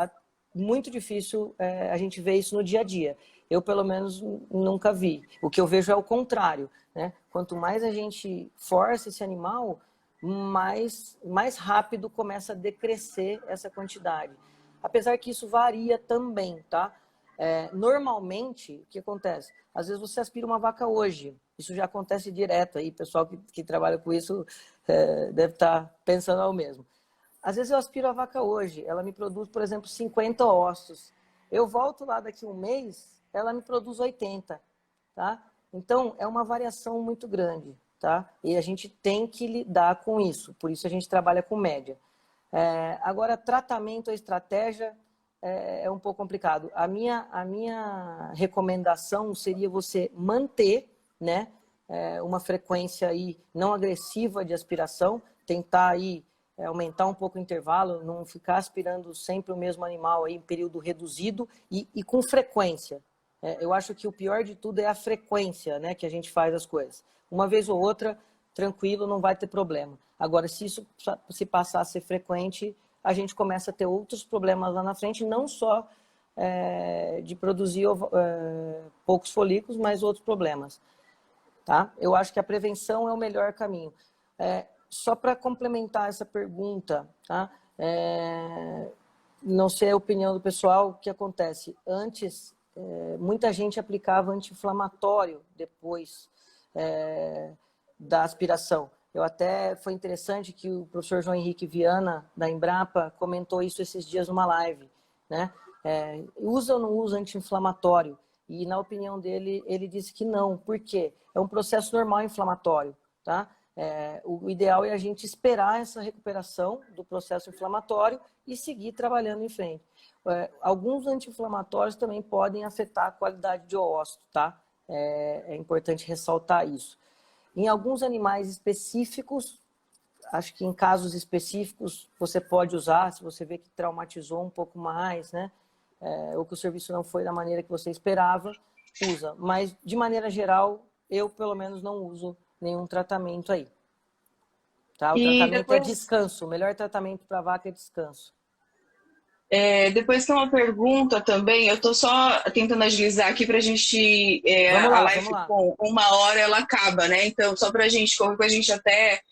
Muito difícil a gente ver isso no dia a dia. Eu, pelo menos, nunca vi. O que eu vejo é o contrário, né? Quanto mais a gente força esse animal, mais rápido começa a decrescer essa quantidade. Apesar que isso varia também, tá? Normalmente, o que acontece? Às vezes você aspira uma vaca hoje. Isso já acontece direto aí. O pessoal que trabalha com isso deve estar pensando ao mesmo. Às vezes eu aspiro a vaca hoje. Ela me produz, por exemplo, 50 ossos. Eu volto lá daqui um mês, ela me produz 80, tá? Então, é uma variação muito grande, tá? E a gente tem que lidar com isso. Por isso a gente trabalha com média. Agora, tratamento ou estratégia é um pouco complicado. A minha recomendação seria você manter, né, uma frequência aí não agressiva de aspiração, tentar aí aumentar um pouco o intervalo, não ficar aspirando sempre o mesmo animal aí em período reduzido e com frequência. Eu acho que o pior de tudo é a frequência, né, que a gente faz as coisas. Uma vez ou outra, tranquilo, não vai ter problema. Agora, se isso se passar a ser frequente, a gente começa a ter outros problemas lá na frente, não só de produzir poucos folículos, mas outros problemas. Tá? Eu acho que a prevenção é o melhor caminho. Só para complementar essa pergunta, tá? Não sei a opinião do pessoal, o que acontece? Antes, muita gente aplicava anti-inflamatório depois da aspiração. Foi interessante que o professor João Henrique Viana, da Embrapa, comentou isso esses dias numa live, né? Usa ou não usa anti-inflamatório? E, na opinião dele, ele disse que não. Por quê? É um processo normal inflamatório, tá? O ideal é a gente esperar essa recuperação do processo inflamatório e seguir trabalhando em frente. Alguns anti-inflamatórios também podem afetar a qualidade de ósseo, tá? É importante ressaltar isso. Em alguns animais específicos, acho que em casos específicos você pode usar, se você vê que traumatizou um pouco mais, né? Ou que o serviço não foi da maneira que você esperava, usa. Mas, de maneira geral, eu, pelo menos, não uso nenhum tratamento aí. Tá? O tratamento é descanso. O melhor tratamento para a vaca é descanso. Depois tem uma pergunta também. Eu estou só tentando agilizar aqui para a gente... a live com 1 hora ela acaba, né? Então, só para a gente... Qualquer coisa a gente até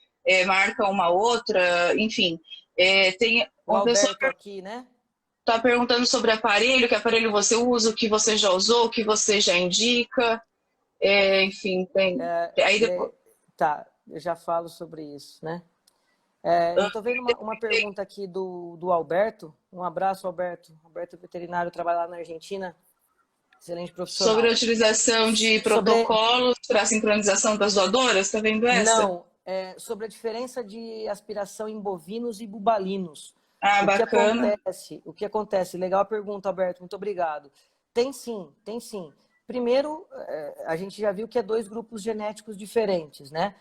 marca uma outra. Enfim, tem uma pessoa aqui, né? Está perguntando sobre aparelho, que aparelho você usa, o que você já usou, o que você já indica. Enfim, tem... Aí depois... Tá, eu já falo sobre isso, né? Eu estou vendo uma pergunta aqui do Alberto. Um abraço, Alberto. Alberto é veterinário, trabalha lá na Argentina. Excelente profissional. Sobre a utilização de protocolos para a sincronização das doadoras, está vendo essa? Não, sobre a diferença de aspiração em bovinos e bubalinos. Bacana. O que acontece? Legal a pergunta, Alberto, muito obrigado. Tem sim, tem sim. Primeiro, a gente já viu que é 2 grupos genéticos diferentes, né?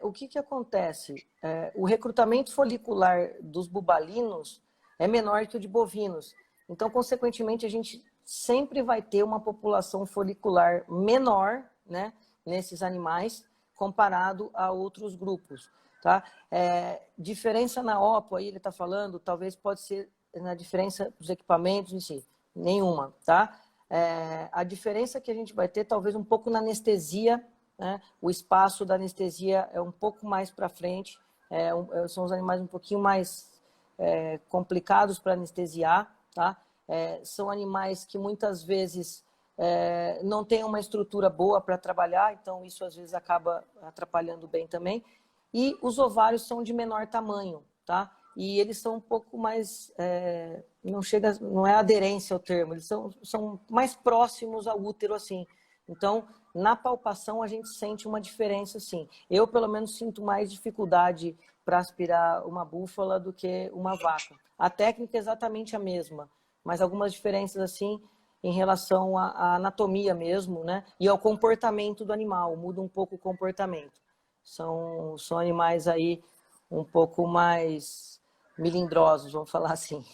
O que acontece? O recrutamento folicular dos bubalinos é menor que o de bovinos. Então, consequentemente, a gente sempre vai ter uma população folicular menor, né, nesses animais, comparado a outros grupos. Tá? Diferença na OPO, aí ele está falando, talvez pode ser na diferença dos equipamentos em si, nenhuma, tá? A diferença que a gente vai ter, talvez um pouco na anestesia, né? O espaço da anestesia é um pouco mais para frente, são os animais um pouquinho mais complicados para anestesiar, tá? São animais que muitas vezes não têm uma estrutura boa para trabalhar, então isso às vezes acaba atrapalhando bem também. E os ovários são de menor tamanho, tá? E eles são um pouco mais, não é aderência ao termo, eles são mais próximos ao útero, assim. Então, na palpação, a gente sente uma diferença, sim. Eu, pelo menos, sinto mais dificuldade para aspirar uma búfala do que uma vaca. A técnica é exatamente a mesma, mas algumas diferenças, assim, em relação à anatomia mesmo, né? E ao comportamento do animal, muda um pouco o comportamento. São animais aí um pouco mais melindrosos, vamos falar assim.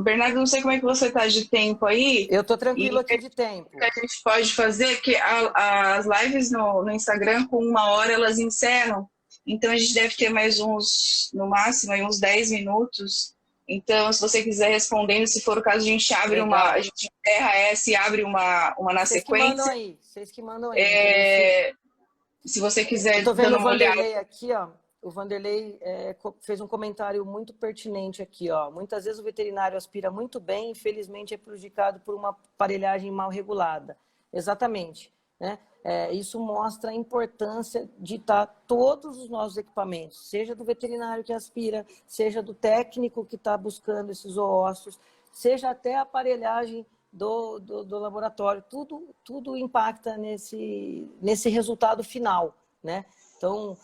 Bernardo, não sei como é que você está de tempo aí. Eu estou tranquilo aqui de tempo. O que a gente pode fazer, que as lives no Instagram, com 1 hora, elas encerram. Então, a gente deve ter mais no máximo, aí uns 10 minutos. Então, se você quiser respondendo, se for o caso, a gente abre a gente encerra essa e abre uma na sequência. Vocês que mandam aí. Se você quiser. Eu tô vendo o Vanderlei aqui, ó. O Vanderlei fez um comentário muito pertinente aqui, ó. Muitas vezes o veterinário aspira muito bem, infelizmente é prejudicado por uma aparelhagem mal regulada. Exatamente, né? Isso mostra a importância de estar todos os nossos equipamentos, seja do veterinário que aspira, seja do técnico que está buscando esses zoócitos, seja até a aparelhagem do laboratório. Tudo impacta nesse resultado final, né? Então,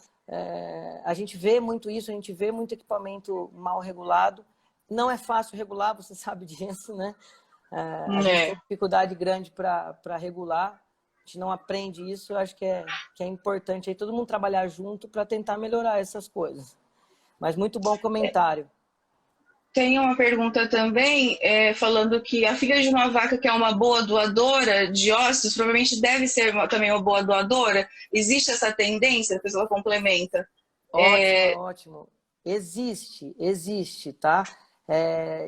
a gente vê muito isso, a gente vê muito equipamento mal regulado. Não é fácil regular, você sabe disso, né? A gente tem dificuldade grande para regular. A gente não aprende isso, eu acho que é importante aí todo mundo trabalhar junto para tentar melhorar essas coisas. Mas muito bom comentário. Tem uma pergunta também, falando que a filha de uma vaca que é uma boa doadora de ossos, provavelmente deve ser também uma boa doadora. Existe essa tendência? A pessoa complementa. Ótimo. Existe, tá?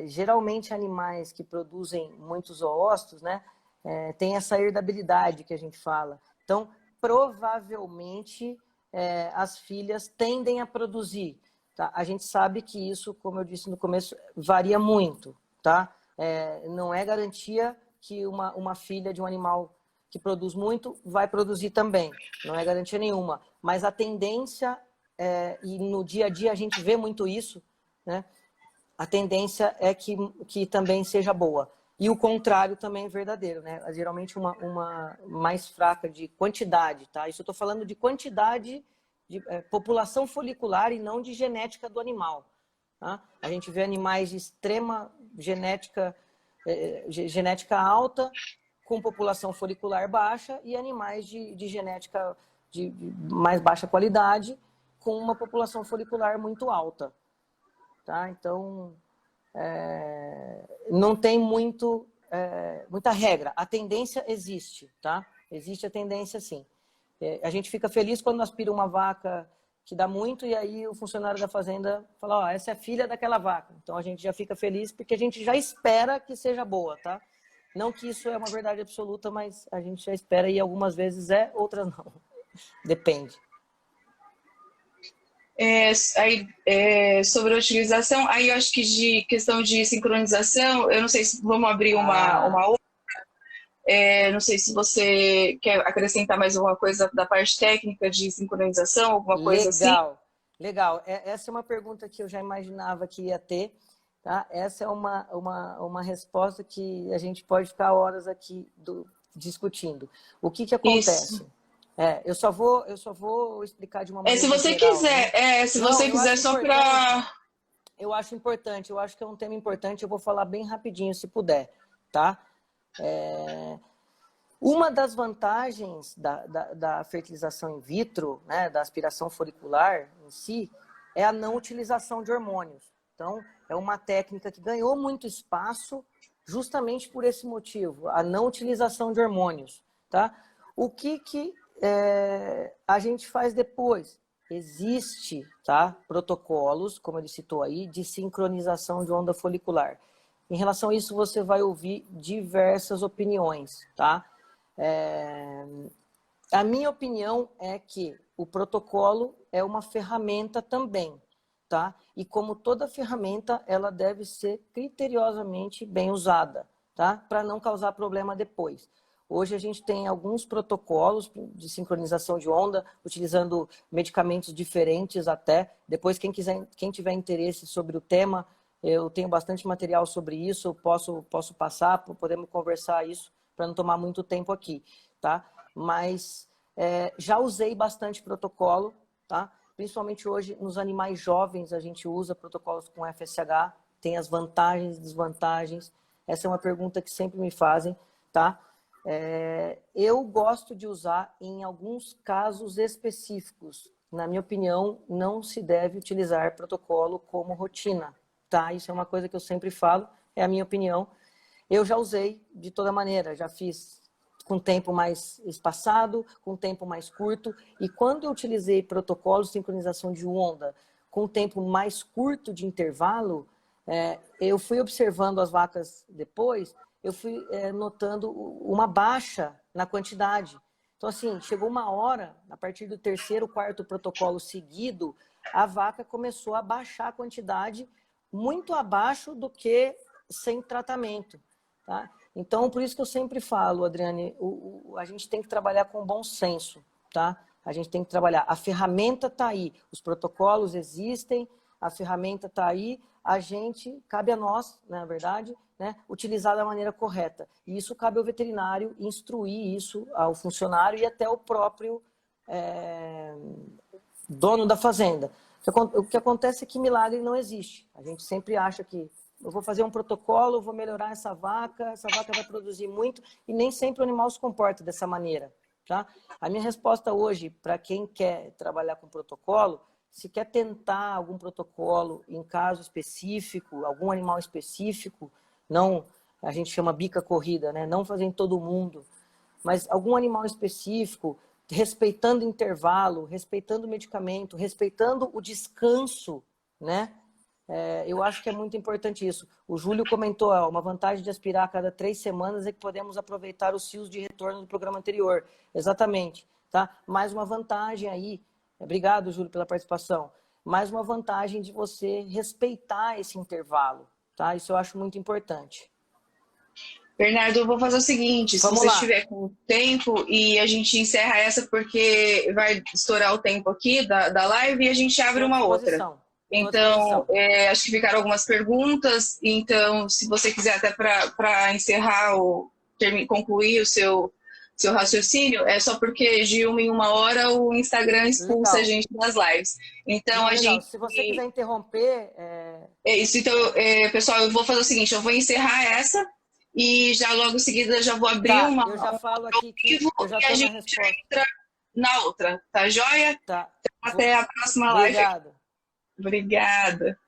Geralmente animais que produzem muitos zoócitos, né? Tem essa herdabilidade que a gente fala. Então, provavelmente, as filhas tendem a produzir. Tá? A gente sabe que isso, como eu disse no começo, varia muito. Tá? Não é garantia que uma filha de um animal que produz muito vai produzir também. Não é garantia nenhuma. Mas a tendência, e no dia a dia a gente vê muito isso, né? A tendência é que também seja boa. E o contrário também é verdadeiro, né? Geralmente uma mais fraca de quantidade, tá? Isso eu estou falando de quantidade de população folicular e não de genética do animal. Tá? A gente vê animais de extrema genética alta com população folicular baixa e animais de genética de mais baixa qualidade com uma população folicular muito alta. Tá? Então, não tem muita regra. A tendência existe, tá? Existe a tendência, sim. A gente fica feliz quando aspira uma vaca que dá muito e aí o funcionário da fazenda fala, ó, essa é a filha daquela vaca. Então, a gente já fica feliz porque a gente já espera que seja boa, tá? Não que isso é uma verdade absoluta, mas a gente já espera e algumas vezes outras não. Depende. Sobre a utilização, aí eu acho que de questão de sincronização, eu não sei se vamos abrir uma outra. Não sei se você quer acrescentar mais alguma coisa da parte técnica de sincronização, alguma coisa assim. Legal. Essa é uma pergunta que eu já imaginava que ia ter. Tá? Essa é uma resposta que a gente pode ficar horas aqui discutindo. O que acontece? Isso. Eu só vou explicar de uma maneira se você geral, quiser, né? se você quiser só para... Eu acho importante, eu acho que é um tema importante, eu vou falar bem rapidinho, se puder, tá? Uma das vantagens da fertilização in vitro, né, da aspiração folicular em si, é a não utilização de hormônios. Então, é uma técnica que ganhou muito espaço justamente por esse motivo, a não utilização de hormônios, tá? O que a gente faz depois? existe, tá, protocolos, como ele citou aí, de sincronização de onda folicular. Em relação a isso, você vai ouvir diversas opiniões, tá? A minha opinião é que o protocolo é uma ferramenta também, tá? E como toda ferramenta, ela deve ser criteriosamente bem usada, tá? Para não causar problema depois. Hoje a gente tem alguns protocolos de sincronização de onda, utilizando medicamentos diferentes até. Depois, quem tiver interesse sobre o tema, eu tenho bastante material sobre isso, eu posso passar, podemos conversar isso, para não tomar muito tempo aqui, tá? Mas já usei bastante protocolo, tá? Principalmente hoje, nos animais jovens, a gente usa protocolos com FSH, tem as vantagens e desvantagens. Essa é uma pergunta que sempre me fazem, tá? Eu gosto de usar em alguns casos específicos. Na minha opinião, não se deve utilizar protocolo como rotina, tá? Isso é uma coisa que eu sempre falo, é a minha opinião. Eu já usei de toda maneira, já fiz com tempo mais espaçado, com tempo mais curto, e quando eu utilizei protocolo de sincronização de onda com tempo mais curto de intervalo, eu fui observando as vacas depois, eu fui notando uma baixa na quantidade. Então, assim, chegou uma hora, a partir do terceiro, quarto protocolo seguido, a vaca começou a baixar a quantidade muito abaixo do que sem tratamento, tá? Então, por isso que eu sempre falo, Adriane, a gente tem que trabalhar com bom senso, tá? A gente tem que trabalhar. A ferramenta está aí, os protocolos existem, a ferramenta está aí, cabe a nós, na verdade, né, utilizar da maneira correta. E isso cabe ao veterinário instruir isso ao funcionário e até o próprio dono da fazenda. O que acontece é que milagre não existe. A gente sempre acha que eu vou fazer um protocolo, vou melhorar essa vaca vai produzir muito, e nem sempre o animal se comporta dessa maneira, tá? A minha resposta hoje, para quem quer trabalhar com protocolo, se quer tentar algum protocolo em caso específico, algum animal específico, não, a gente chama bica corrida, né? Não fazer em todo mundo, mas algum animal específico, respeitando intervalo, respeitando o medicamento, respeitando o descanso, né? Eu acho que é muito importante isso. O Júlio comentou, uma vantagem de aspirar a cada 3 semanas é que podemos aproveitar os fios de retorno do programa anterior. Exatamente, tá? Mais uma vantagem aí, obrigado, Júlio, pela participação, mais uma vantagem de você respeitar esse intervalo, tá? Isso eu acho muito importante. Bernardo, eu vou fazer o seguinte, se você estiver com tempo, e a gente encerra essa porque vai estourar o tempo aqui da live e a gente abre uma outra. Então, acho que ficaram algumas perguntas, então, se você quiser até para encerrar ou concluir o seu raciocínio, é só porque de 1 em 1 hora o Instagram expulsa a gente das lives. Então, a gente... Se você quiser interromper... É isso, então, pessoal, eu vou fazer o seguinte, eu vou encerrar essa e já logo em seguida eu já vou abrir uma... Eu já falo aqui que eu já estou na resposta. Entra na outra, tá joia? Tá. Então, até a próxima live. Obrigado. Obrigada.